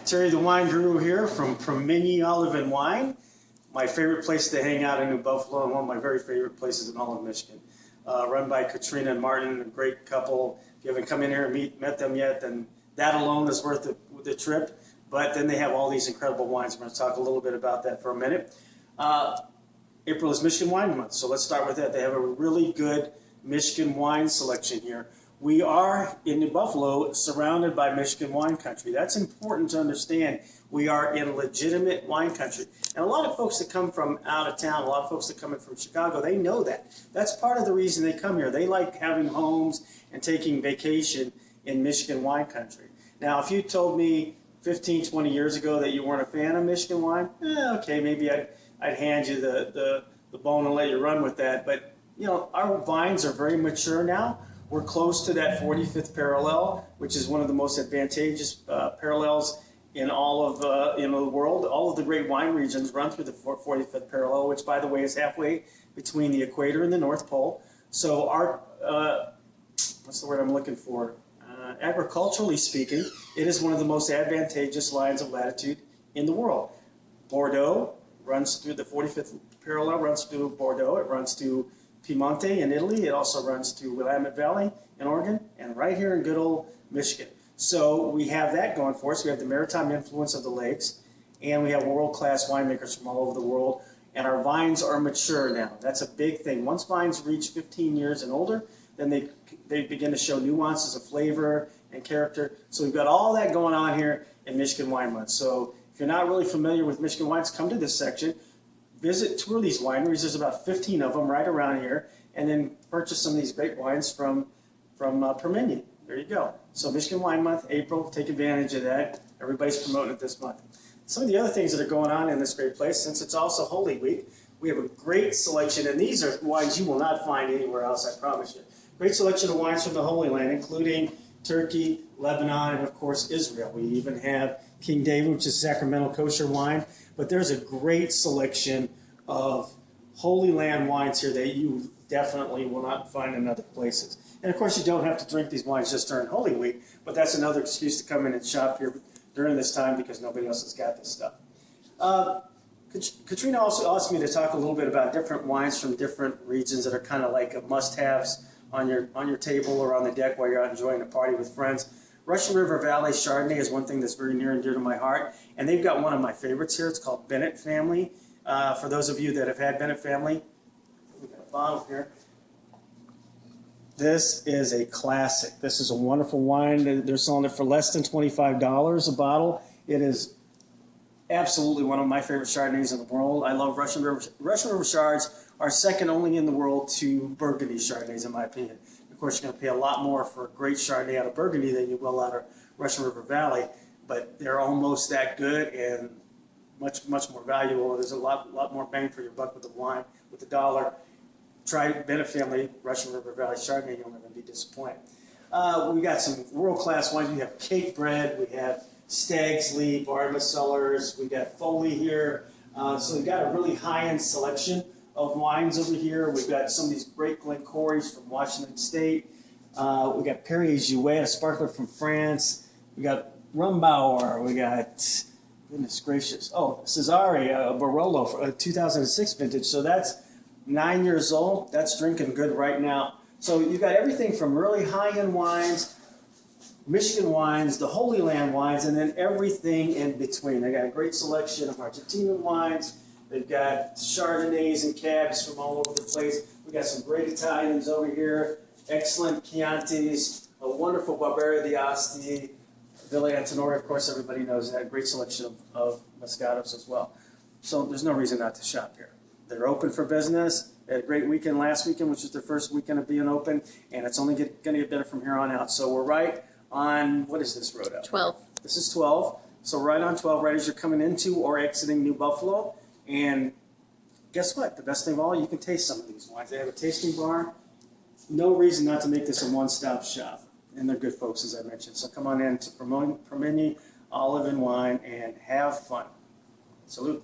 Terry the Wine Guru here from Promenyi Olive Wine, my favorite place to hang out in New Buffalo and one of my very favorite places in all of Michigan. Run by Katrina and Martin, a great couple. If you haven't come in here and met them yet, then that alone is worth the trip. But then they have all these incredible wines. We're going to talk a little bit about that for a minute. April is Michigan Wine Month, so let's start with that. They have a really good Michigan wine selection here. We are in New Buffalo surrounded by Michigan wine country. That's important to understand. We are in legitimate wine country. And a lot of folks that come from out of town, a lot of folks that come in from Chicago, they know that. That's part of the reason they come here. They like having homes and taking vacation in Michigan wine country. Now, if you told me 15, 20 years ago that you weren't a fan of Michigan wine, okay, maybe I'd hand you the bone and let you run with that. But, you know, our vines are very mature now. We're close to that 45th parallel, which is one of the most advantageous parallels in all of the world. All of the great wine regions run through the 45th parallel, which, by the way, is halfway between the equator and the North Pole. So our, what's the word I'm looking for? Agriculturally speaking, it is one of the most advantageous lines of latitude in the world. Bordeaux runs through the 45th parallel, runs through Bordeaux. It runs through Piemonte in Italy. It also runs through Willamette Valley in Oregon, and right here in good old Michigan. So we have that going for us. We have the maritime influence of the lakes, and we have world-class winemakers from all over the world, and our vines are mature now. That's a big thing. Once vines reach 15 years and older, then they begin to show nuances of flavor and character. So we've got all that going on here in Michigan Wine Month. So if you're not really familiar with Michigan wines, come to this section. Tour these wineries. There's about 15 of them right around here, and then purchase some of these great wines from Promeny. There you go. So Michigan Wine Month, April, take advantage of that. Everybody's promoting it this month. Some of the other things that are going on in this great place, since it's also Holy Week, we have a great selection, and these are wines you will not find anywhere else, I promise you. Great selection of wines from the Holy Land, including Turkey, Lebanon, and of course Israel. We even have King David, which is Sacramento kosher wine. But there's a great selection of Holy Land wines here that you definitely will not find in other places. And of course, you don't have to drink these wines just during Holy Week, but that's another excuse to come in and shop here during this time because nobody else has got this stuff. Katrina also asked me to talk a little bit about different wines from different regions that are kind of like must-haves on your table or on the deck while you're out enjoying a party with friends. Russian River Valley Chardonnay is one thing that's very near and dear to my heart, and they've got one of my favorites here. It's called Bennett Family. For those of you that have had Bennett Family, we've got a bottle here. This is a classic. This is a wonderful wine. They're selling it for less than $25 a bottle. It is absolutely one of my favorite Chardonnays in the world. I love Russian River. Russian River Chards are second only in the world to Burgundy Chardonnays, in my opinion. Of course, you're going to pay a lot more for a great Chardonnay out of Burgundy than you will out of Russian River Valley, but they're almost that good and much more valuable. There's a lot more bang for your buck with the wine, with the dollar. Try Bennett Family Russian River Valley Chardonnay, you'll never be disappointed. We got some world-class wines. We have Cake Bread, we have Stag's Leap, Ardma Cellars, we got Foley here. So we've got a really high-end selection of wines over here. We've got some of these great Glencories from Washington State. We got Perrier-Jouet, a sparkler from France. We got Rumbauer. We got, goodness gracious, Cesare, Barolo, for a 2006 vintage. So that's 9 years old. That's drinking good right now. So you've got everything from really high-end wines, Michigan wines, the Holy Land wines, and then everything in between. They got a great selection of Argentinian wines. They've got Chardonnays and Cabs from all over the place. We've got some great Italians over here, excellent Chiantis, a wonderful Barbera d'Asti, Villa Antinori, of course, everybody knows that. Great selection of Moscatos as well. So there's no reason not to shop here. They're open for business. They had a great weekend last weekend, which was their first weekend of being open, and it's only going to get better from here on out. So we're right on, what is this road out? 12. This is 12. So right on 12, right as you're coming into or exiting New Buffalo. And guess what? The best thing of all, you can taste some of these wines. They have a tasting bar. No reason not to make this a one-stop shop. And they're good folks, as I mentioned. So come on in to Promenyi Olive Wine and have fun. Salute.